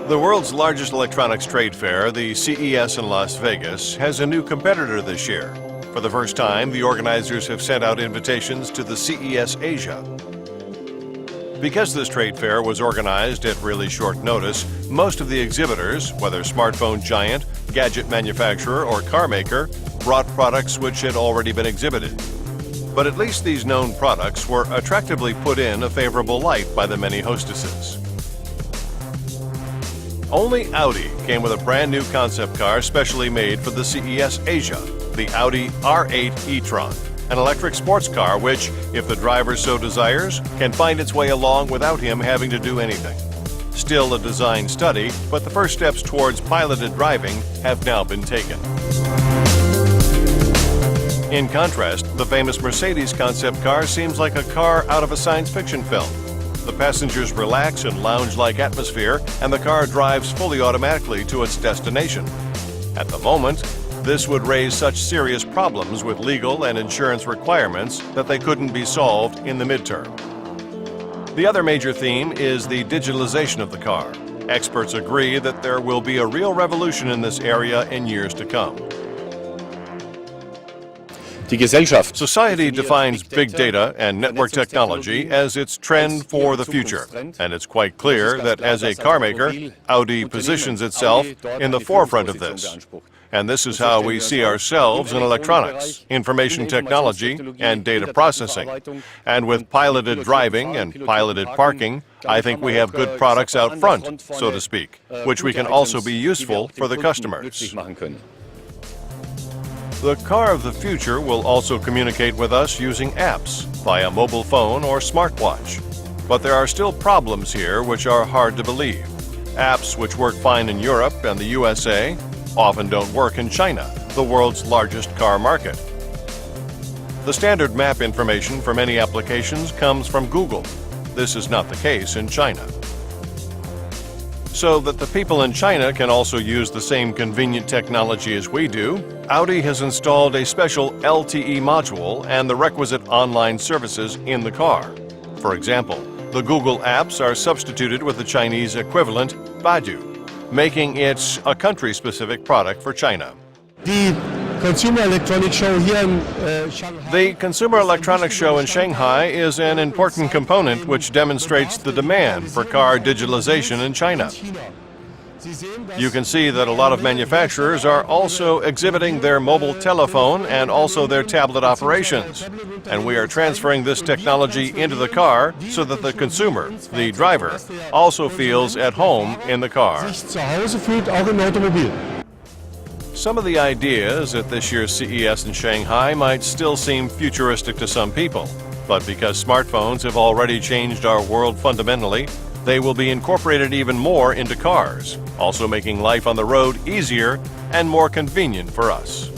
The world's largest electronics trade fair, the CES in Las Vegas, has a new competitor this year. For the first time, the organizers have sent out invitations to the CES Asia. Because this trade fair was organized at really short notice, most of the exhibitors, whether smartphone giant, gadget manufacturer, or car maker, brought products which had already been exhibited. But at least these known products were attractively put in a favorable light by the many hostesses. Only Audi came with a brand new concept car specially made for the CES Asia, the Audi R8 e-tron, an electric sports car which, if the driver so desires, can find its way along without him having to do anything. Still a design study, but the first steps towards piloted driving have now been taken. In contrast, the famous Mercedes concept car seems like a car out of a science fiction film. The passengers relax in lounge-like atmosphere, and the car drives fully automatically to its destination. At the moment, this would raise such serious problems with legal and insurance requirements that they couldn't be solved in the midterm. The other major theme is the digitalization of the car. Experts agree that there will be a real revolution in this area in years to come. Society defines big data and network technology as its trend for the future, and it's quite clear that as a car maker, Audi positions itself in the forefront of this. And this is how we see ourselves in electronics, information technology, and data processing. And with piloted driving and piloted parking, I think we have good products out front, so to speak, which we can also be useful for the customers. The car of the future will also communicate with us using apps via mobile phone or smartwatch. But there are still problems here which are hard to believe. Apps which work fine in Europe and the USA often don't work in China, the world's largest car market. The standard map information for many applications comes from Google. This is not the case in China. So that the people in China can also use the same convenient technology as we do, Audi has installed a special LTE module and the requisite online services in the car. For example, the Google apps are substituted with the Chinese equivalent, Baidu, making it a country-specific product for China. The Consumer Electronics Show here in Shanghai. The Consumer Electronics Show in Shanghai is an important component which demonstrates the demand for car digitalization in China. You can see that a lot of manufacturers are also exhibiting their mobile telephone and also their tablet operations. And we are transferring this technology into the car so that the consumer, the driver, also feels at home in the car. Some of the ideas at this year's CES in Shanghai might still seem futuristic to some people, but because smartphones have already changed our world fundamentally, they will be incorporated even more into cars, also making life on the road easier and more convenient for us.